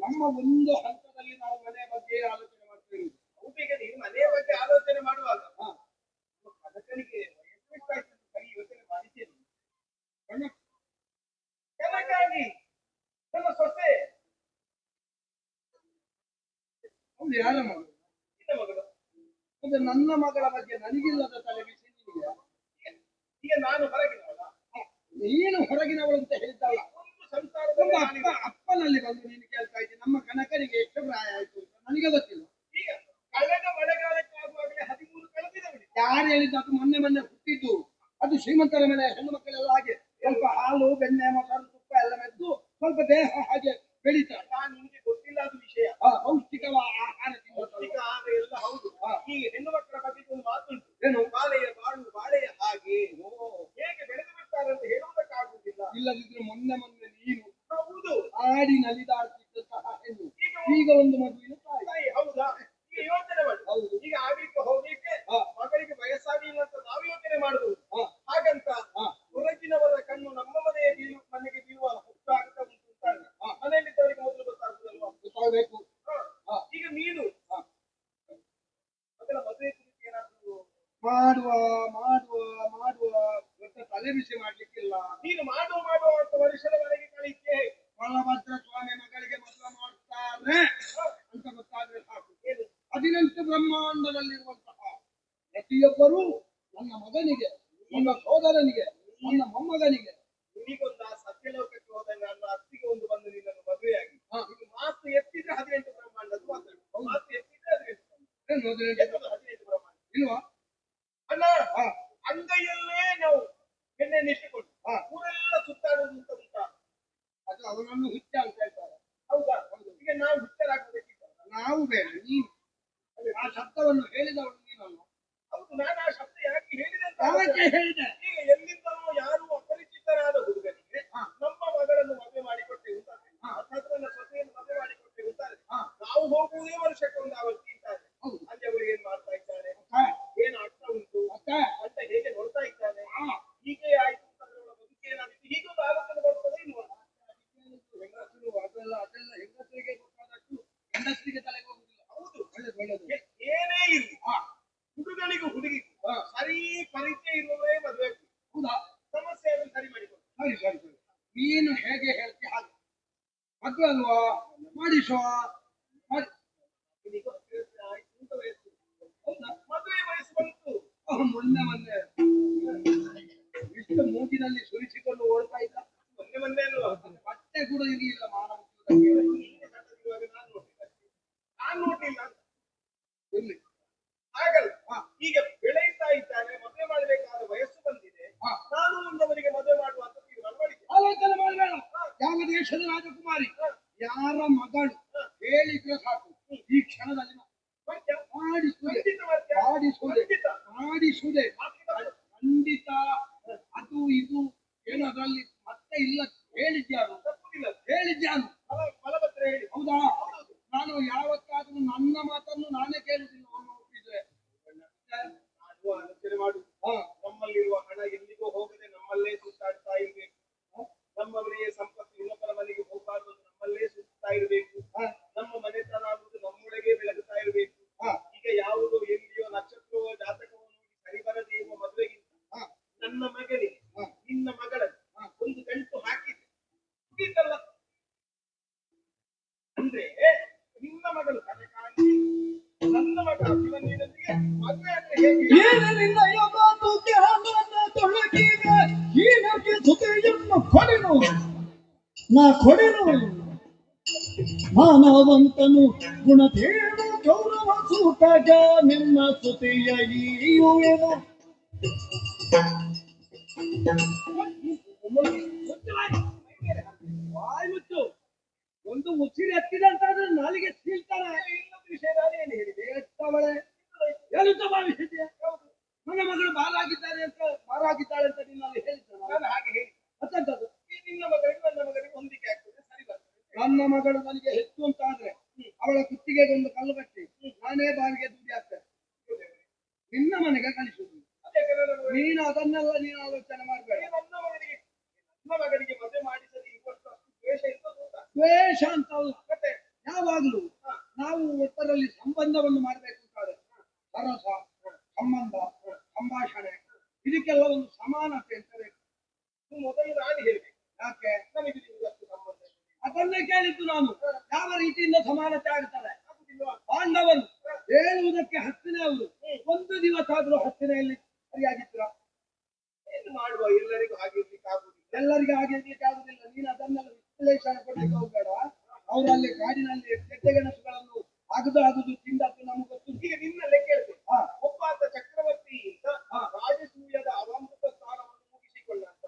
ನಮ್ಮ ಒಂದು ಹಂತದಲ್ಲಿ ನಾವು ಮನೆಯ ಬಗ್ಗೆ ಆಲೋಚನೆ ಮಾಡ್ತೇವೆ. ಊಟಿಗೆ ನೀನು ಮನೆಯ ಬಗ್ಗೆ ಆಲೋಚನೆ ಮಾಡುವಾಗ ಹಾ, ಅದಕ್ಕನಿಗೆ ವಯಸ್ಸಾಯ್ತು ಅಂತ ಸರಿ ಯೋಚನೆ ಮಾಡಿದ್ದೇನೆ. ಕಣ್ಣ, ಕೆಲಕ್ಕಾಗಿ ನನ್ನ ಸೊಸೆ ಅವ್ಳು ಯಾರ ಮಗಳು? ನಿನ್ನ ಮಗಳು. ಮತ್ತೆ ನನ್ನ ಮಗಳ ಬಗ್ಗೆ ನನಗಿಲ್ಲದ ತಲೆ ಬಿಸಿ ನಿನಗೆ? ಈಗ ನಾನು ಹೊರಗಿನವಳ, ನೀನು ಹೊರಗಿನವಳು ಅಂತ ಹೇಳ್ತಲ್ಲ. ಒಂದು ಸಂಸಾರದಲ್ಲಿ ನಮ್ಮ ನಾನಿದ್ದೆ. ಅಪ್ಪನಲ್ಲಿ ಬಂದು ನೀನು ಕೇಳ್ತಾ ಇದ್ದೀನಿ ನಮ್ಮ ಕನಕನಿಗೆ ಎಷ್ಟು ಪ್ರಾಯ ಆಯ್ತು ಅಂತ ನನಗೆ ಗೊತ್ತಿಲ್ಲ. ಈಗ ಕಳೆದ ಮಳೆಗಾಲಕ್ಕಾಗುವಾಗಲೇ 13 ಕಳೆದಿದೆ. ಯಾರು ಹೇಳಿದ್ದು? ಅದು ಮೊನ್ನೆ ಮೊನ್ನೆ ಹುಟ್ಟಿದ್ದು. ಅದು ಶ್ರೀಮಂತರ ಮನೆ ಹೆಣ್ಣು ಮಕ್ಕಳೆಲ್ಲ ಹಾಗೆ ಸ್ವಲ್ಪ ಹಾಲು ಬೆಣ್ಣೆ ಮೊಸರು ತುಪ್ಪ ಎಲ್ಲ ಮೆದ್ದು ಸ್ವಲ್ಪ ದೇಹ ಹಾಗೆ ಬೆಳೀತಾರೆ. ನಾನು ನಿಮಗೆ ಗೊತ್ತಿಲ್ಲ ಅದು ವಿಷಯ. ಪೌಷ್ಟಿಕ ಆಹಾರ ಪೌಷ್ಟಿಕ ಆಹಾರ ಎಲ್ಲ ಹೌದು. ಹಾ. ಈ ಹೆಣ್ಣು ಮಕ್ಕಳ ಬಗ್ಗೆ ಒಂದು ಮಾತುಂಟು. ಏನು? ಬಾಳೆಯ ಬಾಳು ಬಾಳೆಯ ಹಾಗೆ ಹೇಗೆ ಬೆಳೆದು ಬಿಡ್ತಾರೆ ಅಂತ ಹೇಳುವುದಕ್ಕಾಗುವುದಿಲ್ಲ. ಇಲ್ಲದಿದ್ರೆ ಮೊನ್ನೆ ಮೊನ್ನೆ ನೀನು ಹೌದು. ಆಡಿ ನಲಿದಾಡ್ತಿದ್ದಂತಹ ಹೆಣ್ಣು ಈಗ ಒಂದು ಮಗುವಿನ ತಾಯಿ. ತಾಯಿ, ಹೌದಾ? ಈಗ ಯೋಚನೆ ಮಾಡಿ. ಹೌದು. ಈಗ ಆಗ್ಲಿಕ್ಕೆ ಹೋಗ್ಲಿಕ್ಕೆ ಹಾ. ಮಗಳಿಗೆ ವಯಸ್ಸಾಗಿಲ್ಲ ಅಂತ ನಾವು ಯೋಚನೆ ಮಾಡುವುದು. ಹಾ. ಹಾಗಂತ ಹಾ. ಹೊರಗಿನವರ ಕಣ್ಣು ನಮ್ಮ ಮನೆಗೆ ಬೀಳುವ ಹುಟ್ಟು ಆಗ್ತಾ ಉಂಟು ಅಂತಾರೆ. ಹಾ. ಮನೆಯಲ್ಲಿದ್ದವರಿಗೆ ಮೊದಲು ಗೊತ್ತಾಗುದಲ್ವಾ? ಗೊತ್ತಾಗಬೇಕು. ಹಾ. ಈಗ ನೀನು ಅದರ ಮದುವೆ ಕುರಿತು ಏನಾದ್ರು ಮಾಡುವ ಮಾಡುವ ಮಾಡುವ ದೊಡ್ಡ ತಲೆ ಬಿಸಿ ಮಾಡ್ಲಿಕ್ಕಿಲ್ಲ. ನೀನು ಮಾಡುವ ಅಂತ ವರ್ಷದವರೆಗೆ ಕಳಿಕೆ ಬಲಭದ್ರ ಸ್ವಾಮಿ ಮಗಳಿಗೆ ಮದುವೆ ಮಾಡ್ತಾರೆ ಅಂತ ಗೊತ್ತಾದ್ರೆ ಸಾಕು. 18 ಬ್ರಹ್ಮಾಂಡದಲ್ಲಿರುವಂತಹ ಪ್ರತಿಯೊಬ್ಬರೂ ನನ್ನ ಮಗನಿಗೆ, ನನ್ನ ಸೋದರನಿಗೆ, ನನ್ನ ಮೊಮ್ಮಗನಿಗೆ. ನಿನಗೊಂದು ಆ ಸತ್ಯಲೋಕಕ್ಕೆ ಹೋದ ನನ್ನ ಅತ್ತಿಗೆ ಒಂದು ಬಂದು ನಿನ್ನನ್ನು ಮದುವೆಯಾಗಿ ಇದು ಮಾತು ಎತ್ತಿದ್ರೆ 18 ಬ್ರಹ್ಮಾಂಡದ್ದು ಮಾತಾಡು. ಮಾತು ಎತ್ತಿದ್ರೆ 18 ಬ್ರಹ್ಮಾಂಡ ಇಲ್ವಾ? ಅಣ್ಣ, ಅಂಗೈಯಲ್ಲೇ ನಾವು ಬೆಣ್ಣೆಯನ್ನು ಇಟ್ಟುಕೊಂಡು ಊರೆಲ್ಲ ಸುತ್ತಾಡುವುದು ಅಂತ ಉಂಟಾ? ಅದು ಅವನನ್ನು ಹುಚ್ಚ ಅಂತ ಹೇಳ್ತಾರೆ. ಹೌದಾ? ಈಗ ನಾವು ಹುಚ್ಚರಾಗಬೇಕಿಲ್ಲ. ನಾವು ಬೇಡ, ನೀನು ಆ ಶಬ್ದವನ್ನು ಹೇಳಿದವಳು ನೀನಲ್ಲ. ಹೌದು, ನಾನು ಆ ಶಬ್ದ ಯಾಕೆ ಹೇಳಿದೆ ಅಂತ ಯಾಕೆ ಹೇಳಿದೆ? ಈಗ ಎಲ್ಲಿಂದಲೂ ಯಾರು ಅಪರಿಚಿತರಾದ ಹುಡುಗನಿಗೆ ನಮ್ಮ ಮಗಳನ್ನು ಮದುವೆ ಮಾಡಿಕೊಟ್ಟೆ ಅಂತಾರೆ, ಅರ್ಥಾತ್ ನನ್ನ ಸೊಸೆಯನ್ನು ಮದುವೆ ಮಾಡಿಕೊಟ್ಟೆ ಅಂತಾರೆ. ನಾವು ಹೋಗುವುದೇ ವರ್ಷಕ್ಕೊಂದು ಆವರ್ತಿ ಇದ್ದಾರೆ. ಅಲ್ಲಿ ಅವರು ಏನ್ ಮಾಡ್ತಾ ಇದ್ದಾರೆ, ಏನ್ ಆಗ್ತಾ ಉಂಟು ಅಂತ ಹೇಗೆ ನೋಡ್ತಾ ಇದ್ದಾನೆ. ಹೀಗೆ ಆಯ್ತು ಅಂತಂದ್ರೆ ಅವಳ ಬದುಕೇನಾಗಿತ್ತು, ಹೀಗೊಂದು ಆಲೋಚನೆ ಬರ್ತದೆ ಇಲ್ವಾ? ಹೆಂಗಸರು ಅದೆಲ್ಲ ಹೆಂಗಸರಿಗೆ ಗೊತ್ತಾದಷ್ಟು ಹೆಂಗಸರಿಗೆ ತಲೆಗೆ ಹೋಗುದಿಲ್ಲ. ಹೌದು, ಒಳ್ಳೇದು. ಏನೇ ಇರಲಿ ಹುಡುಗನಿಗೂ ಹುಡುಗಿಗೂ ಸರಿ ಪರಿಚಯ ಇರುವವರೇ ಮದುವೆ. ಹೌದಾ? ಸಮಸ್ಯೆ ಅದನ್ನು ಸರಿ ಮಾಡಿಕೊಂಡು. ಸರಿ ಸರಿ ಸರಿ, ನೀನು ಹೇಗೆ ಹೇಳ್ತಿ ಹಾಗೆ ಮದುವೆ ಅಲ್ವಾ, ಮಾಡಿಸುವ. ಆಯ್ತು ಅಂತ ವಯಸ್ಸು. ಹೌದಾ? ಮದುವೆ ವಯಸ್ಸು ಬಂತು. ಮೊನ್ನೆ ಮೊನ್ನೆ ಇಷ್ಟು ಮೂಗಿನಲ್ಲಿ ಸುರಿಸಿಕೊಂಡು ಓಡ್ತಾ ಇದ್ದ. ಮೊನ್ನೆ ಅಲ್ವಾ? ಬಟ್ಟೆ ಕೂಡ ಇರಲಿಲ್ಲ ಮಾನವ. ಸಣ್ಣದಿರುವಾಗ ನಾನು ನೋಡ್ಲಿಲ್ಲ ಇರ್ಲಿ. ಹಾಗಲ್ಲ, ಈಗ ಬೆಳೆಯುತ್ತಾ ಇದ್ದಾನೆ, ಮದುವೆ ಮಾಡಬೇಕಾದ ವಯಸ್ಸು ಬಂದಿದೆ. ನಾನು ಮುಂದವರಿಗೆ ಮದುವೆ ಮಾಡುವ ಅಂತ ತೀರ್ಮಾನ ಮಾಡಿದ್ದೆ. ಆಲೋಚನೆ ಮಾಡಬೇಡ. ಯಾವ ದೇಶದ ರಾಜಕುಮಾರಿ ಯಾರ ಮಗಳು ಹೇಳಿದ್ರೆ ಸಾಕು, ಈ ಕ್ಷಣದಲ್ಲಿ ಮಾಡಿಸುವುದೇ ಖಂಡಿತ. ಅದು ಇದು ಏನು ಅದರಲ್ಲಿ ಮತ್ತೆ ಇಲ್ಲ. ಹೇಳಿದ್ಯಾರು? ಹೇಳಿದ್ಯಾರು? ಬಲಭದ್ರ ಹೇಳಿ. ಹೌದಾ? ನಾನು ಯಾವತ್ತಾದ್ರೂ ನನ್ನ ಮಾತನ್ನು ನಾನೇ ಕೇಳುದಿಲ್ಲ. ಅವನು ಒಪ್ಪಿದ್ರೆ ನಾನು ಆಲೋಚನೆ ಮಾಡು. ನಮ್ಮಲ್ಲಿರುವ ಹಣ ಎಲ್ಲಿಗೂ ಹೋಗದೆ ನಮ್ಮಲ್ಲೇ ಸುತ್ತಾಡ್ತಾ ಇರ್ಬೇಕು. ನಮ್ಮ ಮನೆಯ ಸಂಪತ್ತು ಇನ್ನೊಬ್ಬರ ಮನೆಗೆ ಹೋಗಬಾರ್ದು, ನಮ್ಮಲ್ಲೇ ಸುತ್ತಾ ಇರಬೇಕು. ನಮ್ಮ ಮನೆತನ ಅನ್ನೋದು ನಮ್ಮೊಳಗೆ ಬೆಳಗುತ್ತಾ ಇರಬೇಕು. ಈಗ ಯಾವುದೋ ಎಲ್ಲಿಯೋ ನಕ್ಷತ್ರವೋ ಜಾತಕವೋ ನೋಡಿ ಸರಿ ಬರದೇ ಇರುವ ಮದುವೆಗಿಂತ ನನ್ನ ಮಗನಿಗೆ ನಿನ್ನ ಮಗಳನ್ನು ಒಂದು ಗಂಟು ಹಾಕಿದೆ ಮುಗೀತಲ್ಲ. ಅಂದ್ರೆ ನಿನ್ನ ಮಗಳು ಕನಕಾಂಗಿ, ನನ್ನ ಮಗ ಶಿವನಿಯೊಂದಿಗೆ ಏನ ನಿನ್ನಯ ಮಾತು ಜ್ಞಾನನ ತೊಳಗೀಗ ಹೀನಕ್ಕೆ ಸುತೆಯನ್ನು ಕೊಡೆನು ನಾ ಕೊಡೆನು ಮಾನವಂತನು ಗುಣದೇವ ಗೌರವ ಸೂಟಗ ನಿನ್ನ ಸ್ತುತಿಯ ಈಯುವೆನು ವಾಯುತ್ತು ಒಂದು ಉಸಿರು ಎತ್ತಿದಂತಾದ್ರೆ ನಾಲಿಗೆ ಸೀಳ್ತಾನೆ. ಇನ್ನೊಂದು ವಿಷಯ ನಾನು ಏನು ಹೇಳಿದೆ ಎತ್ತವಳೆ ಹೇಳುತ್ತ ಭಾವಿಸಿದ್ದೆ. ನನ್ನ ಮಗಳು ಬಾಲಾಗಿದ್ದಾಳೆ ಅಂತ ನಿನ್ನಲ್ಲಿ ಹೇಳಿದ್ದಾನೆ. ನಾನು ಹಾಗೆ ಹೇಳಿ ಮತ್ತಂತದ್ದು ನಿನ್ನ ಮಗಳಿಗೆ ನನ್ನ ಮಗಳಿಗೆ ಹೊಂದಿಕೆ ಆಗ್ತದೆ, ಸರಿ ಬರ್ತದೆ. ನನ್ನ ಮಗಳು ನನಗೆ ಹೆಚ್ಚು ಅಂತ ಆದ್ರೆ ಅವಳ ಕುತ್ತಿಗೆಗೆ ಒಂದು ಕಲ್ಲು ಕಟ್ಟಿ ನಾನೇ ಬಾವಿಗೆ ದೂಡಿ ಆಗ್ತೇನೆ. ನಿನ್ನ ಮನೆಗೆ ಕಳಿಸುವುದು. ಅದೇ ಕೆಲವರು ನೀನು ಅದನ್ನೆಲ್ಲ ನೀನು ಆಲೋಚನೆ ಮಾಡಬೇಡ. ನನ್ನ ಮಗನಿಗೆ ಮದುವೆ ಮಾಡಿಸದೆ ಇವತ್ತು ಅಷ್ಟು ದ್ವೇಷ ಇರ್ತದೆ ಅಂತ. ದ್ವೇಷ ಅಂತ ಅಲ್ಲ, ಮತ್ತೆ ಯಾವಾಗ್ಲೂ ನಾವು ಒಬ್ಬರಲ್ಲಿ ಸಂಬಂಧವನ್ನು ಮಾಡಬೇಕು ಅಂತಾದ್ರೆ ಸರಸ, ಸಂಬಂಧ, ಸಂಭಾಷಣೆ ಇದಕ್ಕೆಲ್ಲ ಒಂದು ಸಮಾನತೆ ಅಂತ ಬೇಕು. ನೀವು ಮೊದಲು ನಾನು ಹೇಳ್ಬೇಕು, ಯಾಕೆ ನಮಗೆ ನಿಮಗಷ್ಟು ಸಂಬಂಧ ಇದೆ. ಅದನ್ನೇ ಕೇಳಿದ್ದು ನಾನು. ಯಾವ ರೀತಿಯಿಂದ ಸಮಾನತೆ ಆಗ್ತದೆ? ಆಗುದಿಲ್ವಾ? ಪಾಂಡವರು ಹೇಳುವುದಕ್ಕೆ ಹತ್ತಿನೇ ಅವರು ಒಂದು ದಿವಸ ಆದ್ರೂ ಹತ್ತಿನೆಯಲ್ಲಿ ಸರಿಯಾಗಿದ್ರ? ಏನು ಮಾಡುವ, ಎಲ್ಲರಿಗೂ ಹಾಗೆ ಇರ್ಲಿಕ್ಕೆ ಆಗುದಿಲ್ಲ. ಎಲ್ಲರಿಗೆ ಹಾಗೆ ಇರ್ಲಿಕ್ಕೆ ಆಗುದಿಲ್ಲ. ನೀನು ಅದನ್ನೆಲ್ಲ ವಿಶ್ಲೇಷಣೆ ಕೊಡ್ಲಿಕ್ಕೆ ಹೋಗ್ಬೇಡ. ಅವರಲ್ಲಿ ಕಾಡಿನಲ್ಲಿ ಗೆಡ್ಡೆಗೆಣಸುಗಳನ್ನು ಅಗದು ತಿಂದದ್ದು ನಮಗೆ ಗೊತ್ತು. ಈಗ ನಿನ್ನಲ್ಲೇ ಕೇಳ್ತೇನೆ, ಒಬ್ಬ ಅಂತ ಚಕ್ರವರ್ತಿಯಿಂದ ರಾಜಸೂಯದ ಅವಾಮೃತ ಸ್ಥಾನವನ್ನು ಮುಗಿಸಿಕೊಂಡಂತ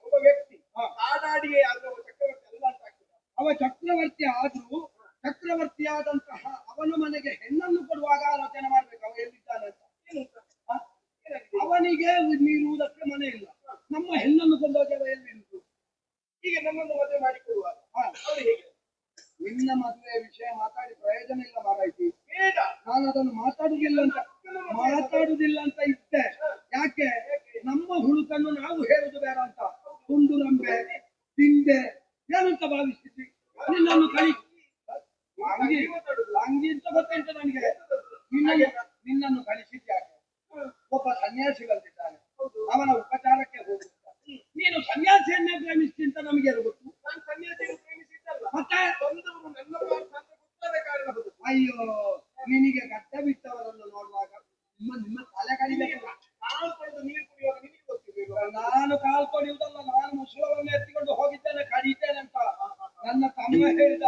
ಒಬ್ಬ ವ್ಯಕ್ತಿ ಕಾಡಾಡಿಯೇ ಆಗುವ ಚಕ್ರವರ್ತಿ ಅಲ್ಲ ಅಂತ ಆಗ್ತದೆ. ಅವ ಚಕ್ರವರ್ತಿ ಆದ್ರೂ ಚಕ್ರವರ್ತಿಯಾದಂತಹ ಅವನ ಮನೆಗೆ ಹೆಣ್ಣನ್ನು ಕೊಡುವಾಗ ಆಲೋಚನೆ ಮಾಡ್ಬೇಕು ಅವ ಎಲ್ಲಿದ್ದಾನೆ ಅಂತ. ಏನು ಅಂತ? ಅವನಿಗೆ ನೀರುವುದಕ್ಕೆ ಮನೆ ಇಲ್ಲ, ನಮ್ಮ ಹೆಣ್ಣನ್ನು ಕೊಂಡೋಗಿ ಅವ ಎಲ್ಲಿ ಉಂಟು? ಈಗ ನನ್ನನ್ನು ಮದುವೆ ಮಾಡಿಕೊಡುವಾಗ ಅವರು ಹೇಗೆ? ನಿನ್ನ ಮದುವೆ ವಿಷಯ ಮಾತಾಡಿ ಪ್ರಯೋಜನ ಇಲ್ಲ ಮಾರಾಯ್ತಿ. ಬೇಡ, ನಾನು ಅದನ್ನು ಮಾತಾಡುದಿಲ್ಲ ಅಂತ ಇದ್ದೆ. ಯಾಕೆ? ನಮ್ಮ ಹುಡುಕನ್ನು ನಾವು ಹೇಳುದು ಬೇಡ ಅಂತ. ತುಂಡು ನಂಬೆ ತಿಂದೆ ಏನಂತ ಭಾವಿಸಿದ್ವಿ? ನಿನ್ನನ್ನು ಕಳಿ ಅಂಗಿ ಅಂತ ಗೊತ್ತುಂಟು ನನಗೆ. ನಿನ್ನನ್ನು ಕಳಿಸಿದ್ಯಾಕೆ? ಒಬ್ಬ ಸನ್ಯಾಸಿ ಬಂದಿದ್ದಾನೆ, ಅವನ ಉಪಚಾರಕ್ಕೆ ಹೋಗುತ್ತಾ ನೀನು ಸನ್ಯಾಸಿಯನ್ನೇ ಪ್ರೇಮಿಸಿ ಅಂತ ನಮಗೆ ಗೊತ್ತು. ನಾನು ಸನ್ಯಾಸಿಯನ್ನು ಪ್ರೇಮಿಸಿದ್ದಲ್ಲ, ಮತ್ತೆ ಬಂದವರು ನನ್ನ ಪಾರ್ಥ ಅಂತ ಗೊತ್ತಾದ ಕಾರಣ ಬರುದು. ಅಯ್ಯೋ, ನಿನಗೆ ಗಡ್ಡ ಬಿಟ್ಟವರನ್ನು ನೋಡುವಾಗ ನಿಮ್ಮ ತಲೆ ಕಡಿಬೇಕು. ನಾನು ಕೊಡದು ನೀರು ಕುಡಿಯುವಾಗ ನಿನಗೆ ಗೊತ್ತಿರಬೇಕು. ನಾನು ಕಾಲ್ ಕೊಡುವುದಲ್ಲ, ನಾನು ಮುಸುಳವನ್ನು ಎತ್ತಿಕೊಂಡು ಹೋಗಿದ್ದೇನೆ ಕಡಿತೇನೆ ಅಂತ. ನನ್ನ ತಮ್ಮ ಹೇಳಿದ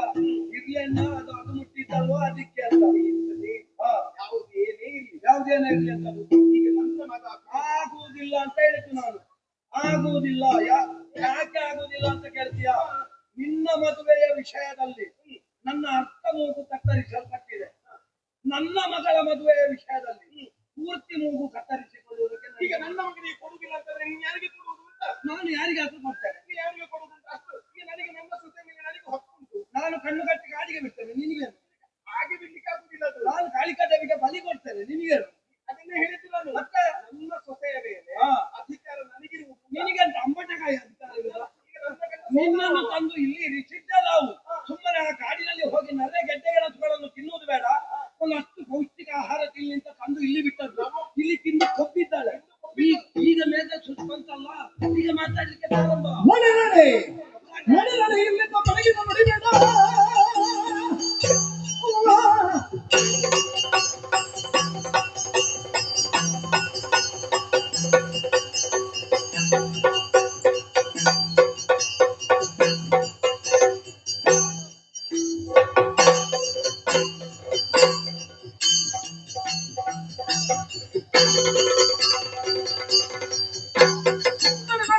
ಇರ್ಲೇನ ಅದು ಮುಟ್ಟಿದ್ದಲ್ವೋ ಅದಕ್ಕೆ ಅಂತ. ಯಾವುದೇನೇ ಇರ್ಲಿ ಅಂತ. ಈಗ ನನ್ನ ಮಗ ಆಗುವುದಿಲ್ಲ ಅಂತ ಹೇಳಿದ್ದು ನಾನು. ಆಗುವುದಿಲ್ಲ. ಯಾಕೆ ಆಗುವುದಿಲ್ಲ ಅಂತ ಕೇಳ್ತೀಯಾ? ನಿನ್ನ ಮದುವೆಯ ವಿಷಯದಲ್ಲಿ ನನ್ನ ಅರ್ಥ ಮೂಗು ಕತ್ತರಿಸಲ್ಪಟ್ಟಿದೆ. ನನ್ನ ಮಗಳ ಮದುವೆಯ ವಿಷಯದಲ್ಲಿ ಪೂರ್ತಿ ಮೂಗು ಕತ್ತರಿಸಿಕೊಳ್ಳುವುದಕ್ಕೆ ಈಗ ನನ್ನ ಮಗನಿಗೆ ಕೊಡುವುದಿಲ್ಲ ಅಂತಂದ್ರೆ ನೀನು ಯಾರಿಗೆ ಕೊಡುವುದು ಅಂತ? ನಾನು ಯಾರಿಗಾದ್ರೂ ಕೊಡ್ತೇನೆ. ನೀನು ಯಾರಿಗೆ ಕೊಡುವುದು ಅಂತ ಅಷ್ಟು. ಈಗ ನನಗೆ ನನ್ನ ಸುತ್ತ ಮೇಲೆ ನನಗೆ ಹಕ್ಕುಂಟು. ನಾನು ಕಣ್ಣು ಕಟ್ಟಿ ಗಾಡಿಗೆ ಬಿಡ್ತೇನೆ, ನಿನಗೇನು? ಹಾಗೆ ಬಿಡ್ಲಿಕ್ಕೆ ಆಗುದಿಲ್ಲ ಅದು. ನಾನು ಕಾಳಿಕದೇವಿಗೆ ಬಲಿ ಕೊಡ್ತೇನೆ, ನಿನಗೇನು? ಅದನ್ನೇ ಹೇಳಿದ್ದು ನಾನು. ಮತ್ತೆ ನನ್ನ ಸೊಸೆಯ ಮೇಲೆ ಅಧಿಕಾರ ನನಗಿರುವುದು. ನಿನಗಂತ ಅಂಬಟಕಾಯಿ ಅಧಿಕಾರ ಇಲ್ಲ. ಈಗ ನನ್ನ ಗಂಡ ನಿನ್ನನ್ನು ತಂದು ಇಲ್ಲಿ ಇರಿಸಿದ್ದೆ ನಾವು. ಸುಮ್ಮನೆ ಆ ಕಾಡಿನಲ್ಲಿ ಹೋಗಿ ನರೆ ಗೆಡ್ಡೆಗೆಣಸುಗಳನ್ನು ತಿನ್ನುವುದು ಬೇಡ, ಒಂದಷ್ಟು ಪೌಷ್ಟಿಕ ಆಹಾರ ತಿನ್ನಿ ಅಂತ ತಂದು ಇಲ್ಲಿ ಬಿಟ್ಟದ್ದು. ಇಲ್ಲಿ ತಿಂದು ಕೊಬ್ಬಿದ್ದಾಳೆ. ಈಗ ಮೇಲೆ ಸುತ್ತಂತಲ್ಲ, ಈಗ ಮಾತಾಡ್ಲಿಕ್ಕೆ ಪ್ರಾರಂಭ. ನಡೆ ಇಲ್ಲಿಂದ ಬೆಳಗಿನ ನಡಿಬೇಡ.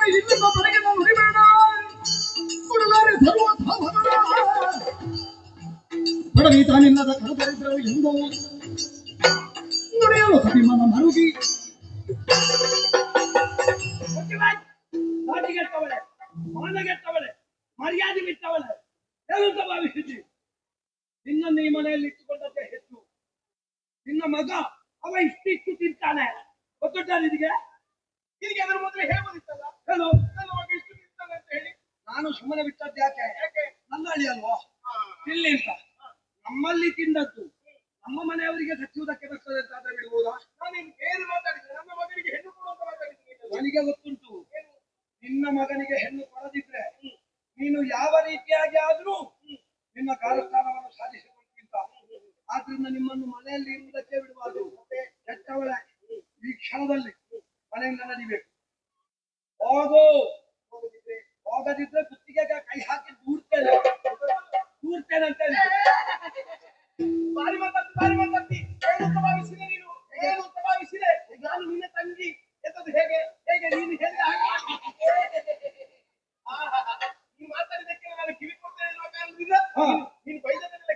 ಇಲ್ಲಿಂದ ಬೆಳಗಿನ ನಡಿಬೇಡ. ಕೊಡಲಾರೆ ಸರ್ವೋತ್ತಮನ ಬಡವೀತನಿಲ್ಲದ ಕರದರಿದ್ರರು ಎಂದು ನುಡಿಯಲು ಸಭಿಮನ ಮರುಗಿ ನಾಟಿಗೆಟ್ಟವಳೆ, ಮಾನಗೆಟ್ಟವಳೆ, ಮರ್ಯಾದೆ ಬಿಟ್ಟವಳೆ ಹೇಳುತ್ತ ಭಾವಿಸಿದ್ವಿ. ನಿನ್ನನ್ನು ಈ ಮನೆಯಲ್ಲಿ ಇಟ್ಟುಕೊಂಡದ್ದೇ ಹೆಚ್ಚು. ನಿನ್ನ ಮಗ ಅವ ಇಷ್ಟಿಷ್ಟು ತಿಂತಾನೆ ಗೊತ್ತುಂಟ ನಿನಗೆ? ನಿನಗೆ ಅದರ ಮೊದಲೇ ಹೇಳ್ಬೋದಿತ್ತಲ್ಲ, ಹೇಳು. ನನ್ನ ಮಗ ಇಷ್ಟು ತಿಂತಾನೆ ಅಂತ ಹೇಳಿ. ನಾನು ಸುಮ್ಮನೆ ಬಿಟ್ಟದ್ದು ಯಾಕೆ? ಯಾಕೆ? ನನ್ನ ಅಳಿ ಅಲ್ವಾ ತಿನ್ಲಿ ಅಂತ. ನಮ್ಮಲ್ಲಿ ತಿಂದದ್ದು ನಮ್ಮ ಮನೆಯವರಿಗೆ ಕಚ್ಚುವುದಕ್ಕೆ ಬರ್ತದೆ ಅಂತ ಬಿಡುವುದಾ? ನಾನೇನು ಬೇರೆ ಮಾತಾಡಿದ್ರೆ ನನ್ನ ಮಗನಿಗೆ ಹೆಣ್ಣು ಕೊಡುವಂತ ಮಾತಾಡಿದ್ದೀನಿ. ನನಗೆ ಗೊತ್ತುಂಟು. ನಿನ್ನ ಮಗನಿಗೆ ಹೆಣ್ಣು ಕೊಡದಿದ್ರೆ ನೀನು ಯಾವ ರೀತಿಯಾಗಿ ಆದ್ರೂ ನಿನ್ನ ಕಾಲಸ್ಥಾನವನ್ನು ಸಾಧಿಸಿಕೊಂಡಂತ. ಆದ್ರಿಂದ ನಿಮ್ಮನ್ನು ಮನೆಯಲ್ಲಿ ಇರುವುದಕ್ಕೆ ಬಿಡಬಾರ್ದು. ಕೆಟ್ಟವಳೆ ಕಾಲದಲ್ಲಿ ಮನೆಯಿಂದ ನಡಿಬೇಕು. ಹೋಗು, ಹೋಗದಿದ್ರೆ ಕುತ್ತಿಗೆಗೆ ಕೈ ಹಾಕಿ ದೂರ್ತೇನೆ ಅಂತ ಹೇಳಿದ್ರು. ಬಾರಿ ಮಾತಾಡ್ತಿ ಏನು ಅಂತ ಭಾವಿಸಿದೆ ನೀನು? ಏನು ಅಂತ ಭಾವಿಸಿದೆ? ನಾನು ನಿನ್ನ ತಂಗಿ ಎಂತದ್ದು ಹೇಗೆ ಹೇಗೆ ನೀನು ಹೇಳಿದ ನೀನು ಮಾತಾಡಿದಕ್ಕೆ ನಾನು ಕಿವಿ ಕೊಡ್ತೇನೆ ಅನ್ನೋ ಕಾರಣದಿಂದ ನೀನು ಬೈದನ್ನೆಲ್ಲ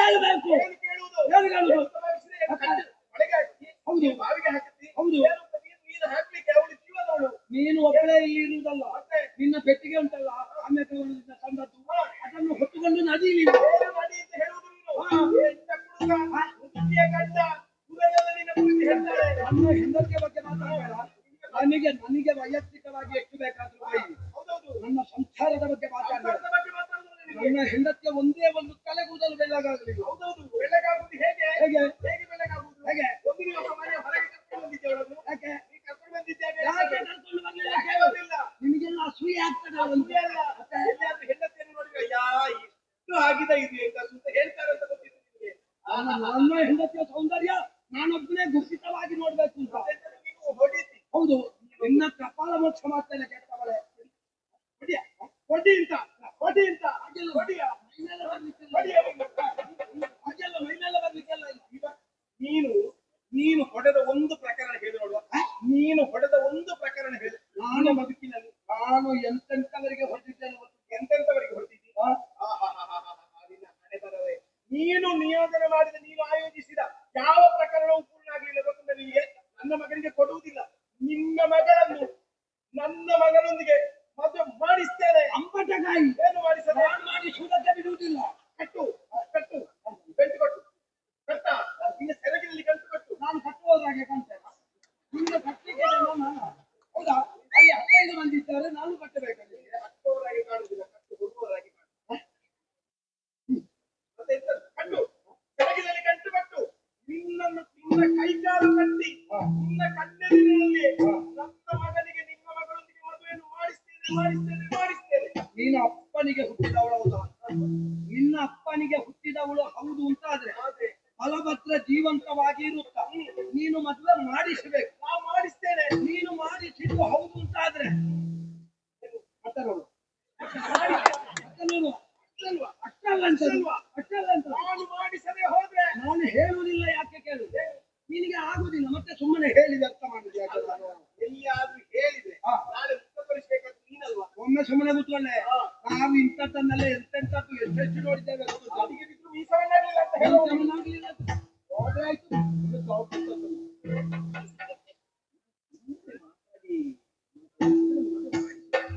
ಹೇಳ್ಬೇಕು. ಏನು ಕೇಳುವುದು? ಏನು ಹೇಳುದು? ಏನು ಅಂತ ಭಾವಿಸಿದೆ? ಏನು ಕಟ್ಟು ಒಳಗೆ ಹಾಕಿ ಹೌದು. ಬಾವಿಗೆ ಹಾಕಿ ಹೌದು. ಏನು ಅಂತ ನೀನು ಹಾಕ್ಲಿಕ್ಕೆ ಅವಳು ಜೀವನವಳು. ನೀನು ಒಬ್ಬಳೇ ಇಲ್ಲಿ ಇರುವುದಲ್ಲ, ನಿನ್ನ ಪೆಟ್ಟಿಗೆ ಉಂಟಲ್ಲ ಆಮೇಲೆ ತಂದದ್ದು, ಅದನ್ನು ಹೊತ್ತುಕೊಂಡು ನದೀಲಿ ಏನು ಮಾಡಿ ಅಂತ ಹೇಳುವುದು ನೀನು? ಎಂತ ಹುಡುಗ, ಮುದುಕಿಯ ಗಂಡ, ಹುಡುಗರೆಲ್ಲ ನಿನ್ನ ಕುರಿತು ಹೇಳ್ತಾಳೆ. ನನ್ನ ಹೆಂಡತಿಯ ಬಗ್ಗೆ ಮಾತಾಡಬೇಡ. ನನಗೆ ವೈಯಕ್ತಿಕವಾಗಿ ಎಷ್ಟು ಬೇಕಾದ್ರೂ ಬೈ. ಹೌದೌದು. ನನ್ನ ಸಂಸಾರದ ಬಗ್ಗೆ ಮಾತಾಡಬೇಡ. ಸಂಸಾರದ ಬಗ್ಗೆ ಮಾತಾಡುವುದು ನಿನಗೆ. ನನ್ನ ಹೆಂಡತಿಯ ಒಂದೇ ಒಂದು ತಲೆಗೂದಲು ಬೆಳ್ಳಗಾಗಲಿಲ್ಲ. ಹೌದೌದು. ಬೆಳ್ಳಗಾಗುವುದು ಹೇಗೆ? ಹೇಗೆ? ಹೇಗೆ ಬೆಳ್ಳಗಾಗುವುದು? ಹೇಗೆ? ಒಂದು ದಿವಸ ಮನೆಯ ಹೊರಗೆ ಕರ್ಕೊಂಡು ಬಂದಿದ್ದೆ ಅವಳನ್ನು. ಯಾಕೆ? ನೀ ಕರ್ಕೊಂಡು ಬಂದಿದ್ದೇನೆ. ಯಾಕೆ ಕರ್ಕೊಂಡು ಬರ್ಲಿಲ್ಲ? ಕೇಳೋದಿಲ್ಲ. ನಿಮಗೆಲ್ಲ ಅಸೂಯೆ ಆಗ್ತದೆ ಅವಳನ್ನು. ಅಲ್ಲ. ಎಲ್ಲಿಯಾದ್ರೂ ಹೆಂಡತಿಯನ್ನು ನೋಡಿದ್ರೆ ಯಾ ಇಷ್ಟು ಆಗಿದೆ ಇದು ಅಂತ ಹೇಳ್ತಾರೆ ಅಂತ ಗೊತ್ತಿತ್ತು ನಿಮಗೆ. ನನ್ನ ಹೆಂಡತಿಯ ಸೌಂದರ್ಯ ನಾನೊಬ್ಬನೇ ಗುಪ್ಪಿತವಾಗಿ ನೋಡ್ಬೇಕು ಅಂತ. ಅದೆಂತದು ನೀವು ಹೊಡಿತಿ. ಹೌದು, ನಿನ್ನ ಕಪಾಲ ಮೋಕ್ಷ ಮಾಡ್ತೇನೆ ಕೆಟ್ಟವಳೆ. ಹೊಡಿಯ ಹೊಡಿ ಅಂತ ಹೊಡಿ ಅಂತ ಹೊಡಿಯ ಮೈಮೇಲೆ ಬರ್ಲಿಕ್ಕಿಲ್ಲ. ಹೊಡಿಯ ಹಾಗೆಲ್ಲ ಮೈಮೇಲೆ ಬರ್ಲಿಕ್ಕೆಲ್ಲ ಇಲ್ಲ. ನೀನು ಹೊಡೆದ ಒಂದು ಪ್ರಕರಣ ಹೇಳಿ ನೋಡುವ. ನೀನು ಹೊಡೆದ ಒಂದು ಪ್ರಕರಣ ಹೇಳಿ. ನಾನು ಬದುಕಿನಲ್ಲಿ ನಾನು ಎಂತೆಂತವರಿಗೆ ಹೊರಟಿದ್ದೇನೆ ಗೊತ್ತು. ಎಂತೆಂತವರಿಗೆ ಹೊರಟಿದ್ದೀ? ನಿನ್ನ ಹಣೆ ಬರವೇ. ನೀನು ನಿಯೋಜನೆ ಮಾಡಿದ, ನೀನು ಆಯೋಜಿಸಿದ ಯಾವ ಪ್ರಕರಣವೂ ಪೂರ್ಣ ಆಗಲಿಲ್ಲ ಗೊತ್ತಿಲ್ಲ ನಿನಗೆ. ನನ್ನ ಮಗನಿಗೆ ಕೊಡುವುದಿಲ್ಲ. ನಿನ್ನ ಮಗಳನ್ನು ನನ್ನ ಮಗನೊಂದಿಗೆ ಮದುವೆ ಮಾಡಿಸ್ತೇನೆ. ಅಂಬಟಕಾಯಿ ಏನು ಮಾಡಿಸದ? ನಾನು ಮಾಡಿಸುವುದಕ್ಕೆ ಬಿಡುವುದಿಲ್ಲ. ಕಟ್ಟು ಕಟ್ಟು ಗಂಟು ಕಟ್ಟು ಕಟ್ಟ ನಿನ್ನ ಸೆರಗಿನಲ್ಲಿ ಗಂಟು ಕಟ್ಟು. ನಾನು ಕಟ್ಟುವುದಾಗೆ ಕಾಣ್ತೇನೆ. ನಿಮ್ಗೆ ಕಟ್ಟಲಿಕ್ಕೆ ನಾನು ಹೌದಾ? ಅಲ್ಲಿ 15 ಮಂದಿ ಇದ್ದಾರೆ, ನಾನು ಕಟ್ಟಬೇಕಲ್ಲಿ. ಕಟ್ಟುವವರಾಗಿ ಕಾಣುವುದಿಲ್ಲ, ಕಟ್ಟು ಕೊಡುವವರಾಗಿ ಕಾಣುವುದು. ಮತ್ತೆ ಎಂತ? ಕಟ್ಟು ಸೆರಗಿನಲ್ಲಿ ಗಂಟು ಕಟ್ಟು. ನಿನ್ನ ಕೈಕಾಲು ಕಟ್ಟಿ ನಿನ್ನ ಕಣ್ಣೆದುರಿನಲ್ಲಿ ನನ್ನ ಮಗನಿಗೆ ನಿಮ್ಮ ಮಗಳೊಂದಿಗೆ ಮದುವೆಯನ್ನು ಮಾಡಿಸ್ತೇನೆ. ನೀನು ಅಪ್ಪನಿಗೆ ಹುಟ್ಟಿದವಳು ಹೌದಾ? ನಿನ್ನ ಅಪ್ಪನಿಗೆ ಹುಟ್ಟಿದವಳು ಹೌದು ಅಂತ ಆದ್ರೆ ಬಲಭದ್ರ ಜೀವಂತವಾಗಿ ಇರುತ್ತ ನೀನು ಮದುವೆ ಮಾಡಿಸಬೇಕು. ನಾವು ಮಾಡಿಸ್ತೇನೆ. ನೀನು ಮಾಡಿಸಿದ್ದು ಹೌದು ಅಂತ ಆದ್ರೆ ಅಷ್ಟಲ್ಲ. ನಾನು ಮಾಡಿಸದೆ ಹೋದ್ರೆ ನಾನು ಹೇಳುವುದಿಲ್ಲ. ಯಾಕೆ ಕೇಳು? ನಿನಗೆ ಆಗುದಿಲ್ಲ, ಮತ್ತೆ ಸುಮ್ಮನೆ ಹೇಳಿ ವ್ಯರ್ಥ ಮಾಡುದು. ಯಾಕೆ? ಎಲ್ಲಿಯಾದ್ರೂ ಹೇಳಿದ್ರೆ ನಾಳೆ ಮುಕ್ತಪಡಿಸಬೇಕಾದ ನೀನಲ್ವಾ? ಒಮ್ಮೆ ಸುಮ್ಮನೆ ಕೂತ್ಕೊಳ್ಳೆ. ನಾವು ಇಂಥದ್ದನ್ನೆಲ್ಲ ಎಂತೆಂತದ್ದು ಎಷ್ಟೆಷ್ಟು ನೋಡಿದ್ದೇವೆ. ಅದಕ್ಕೆ ಬಿಟ್ಟು ಮೀಸವನ್ನಾಗಲಿಲ್ಲ ಅಂತ ಹೇಳುವ. ಹೋದ್ರೆ ಆಯ್ತು.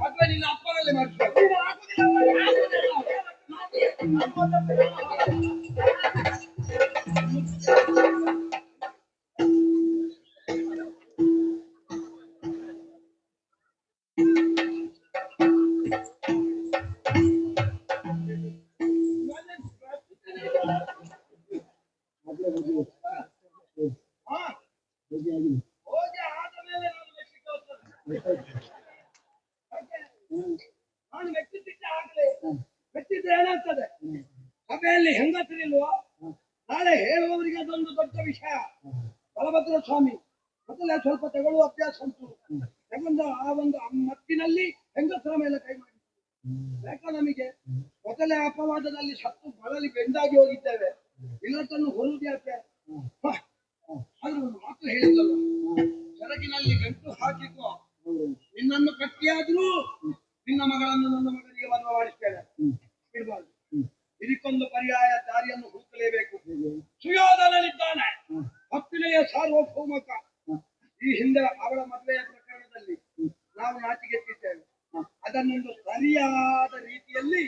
ಮದುವೆ ನಿನ್ನ ಅಪ್ಪನಲ್ಲೇ ಮಾಡಿಸ್ಬೇಕು. ಹೋಗಿ ಆದ ಮೇಲೆ ನಾನು ಮೆಕ್ಸಿಕೋ ನಾನು ಮೆಚ್ಚಿದ್ದೆ ಆಗಲೇ. ಮೆಚ್ಚಿದ್ರೆ ಏನಾಗ್ತದೆ? ಸಭೆಯಲ್ಲಿ ಹೆಂಗಸರಿಲ್ವಾ? ನಾಳೆ ಹೇಳುವವರಿಗೆ ಅದೊಂದು ದೊಡ್ಡ ವಿಷಯ. ಬಲಭದ್ರ ಸ್ವಾಮಿ ಮೊದಲೇ ಸ್ವಲ್ಪ ತಗೊಳ್ಳುವ ಅಭ್ಯಾಸ ಉಂಟು. ತಗೊಂಡು ಆ ಒಂದು ಮತ್ತಿನಲ್ಲಿ ಹೆಂಗಸರ ಮೇಲೆ ಕೈ ಮಾಡಿ ಬೇಕಾ ನಮಗೆ? ಮೊದಲೇ ಅಪವಾದದಲ್ಲಿ ಸತ್ತು ಬಳಲಿ ಬೆಂದಾಗಿ ಹೋಗಿದ್ದೇವೆ. ಇವತ್ತನ್ನು ಹೊರುವುದು ಯಾಕೆ? ಆದ್ರೂ ಒಂದು ಮಾತು ಹೇಳಿದ್ದಲ್ಲ, ಸೆರಗಿನಲ್ಲಿ ಗಂಟು ಹಾಕಿಕೋ. ನಿನ್ನನ್ನು ಕಟ್ಟಿಯಾದ್ರೂ ನಿನ್ನ ಮಗಳನ್ನು ನನ್ನ ಮಗನಿಗೆ ಮದುವೆ ಮಾಡಿಸ್ತೇನೆ. ಬಿಡಬಾರ್ದು. ಇದಕ್ಕೊಂದು ಪರ್ಯಾಯ ದಾರಿಯನ್ನು ಹುಡುಕಲೇಬೇಕು. ಸುಯೋಧನನಿದ್ದಾನೆ, ಹತ್ತಿನೆಯ ಸಾರ್ವಭೌಮಕ. ಈ ಹಿಂದೆ ಅವಳ ಮದುವೆಯ ಪ್ರಕರಣದಲ್ಲಿ ನಾವು ನಾಚಿಗೆಟ್ಟಿದ್ದೇವೆ. ಅದನ್ನೊಂದು ಸರಿಯಾದ ರೀತಿಯಲ್ಲಿ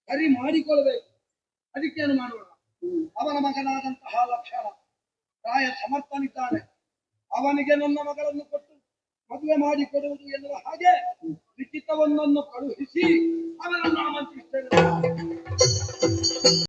ಸರಿ ಮಾಡಿಕೊಳ್ಳಬೇಕು. ಅದಕ್ಕೇನು ಮಾಡೋಣ? ಅವನ ಮಗನಾದಂತಹ ಲಕ್ಷಣ ಪ್ರಾಯ ಸಮರ್ಥನಿದ್ದಾನೆ. ಅವನಿಗೆ ನನ್ನ ಮಗಳನ್ನು ಕೊಟ್ಟು ಮದುವೆ ಮಾಡಿಕೊಡುವುದು ಎನ್ನುವ ಹಾಗೆ ಲಿಖಿತವೊಂದನ್ನು ಕಳುಹಿಸಿ ಅವನನ್ನು ಆಮಂತ್ರಿಸ್ತೇನೆ.